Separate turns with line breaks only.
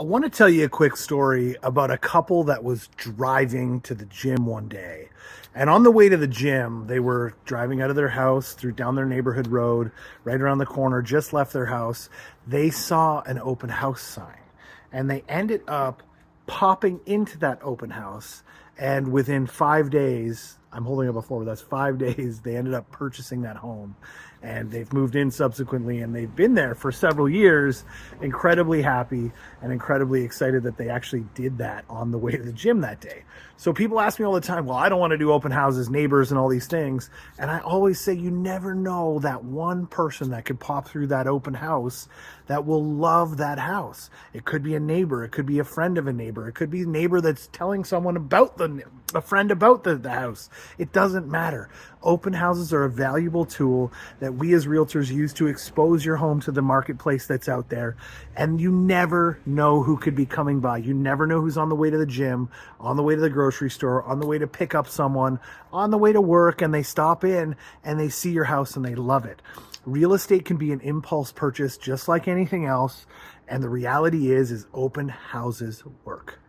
I want to tell you a quick story about a couple that was driving to the gym one day. And on the way to the gym, they were driving out of their house through down their neighborhood road, right around the corner, just left their house. They saw an open house sign and they ended up popping into that open house. And within 5 days, I'm holding up a four, but that's 5 days, they ended up purchasing that home. And they've moved in subsequently, and they've been there for several years, incredibly happy and incredibly excited that they actually did that on the way to the gym that day. So people ask me all the time, well, I don't want to do open houses, neighbors, and all these things. And I always say, you never know that one person that could pop through that open house that will love that house. It could be a neighbor. It could be a friend of a neighbor. It could be a neighbor that's telling someone about a friend about the house. It doesn't matter. Open houses are a valuable tool that we as realtors use to expose your home to the marketplace that's out there. And you never know who could be coming by. You never know who's on the way to the gym, on the way to the grocery store, on the way to pick up someone, on the way to work, and they stop in and they see your house and they love it. Real estate can be an impulse purchase just like anything else. And the reality is open houses work.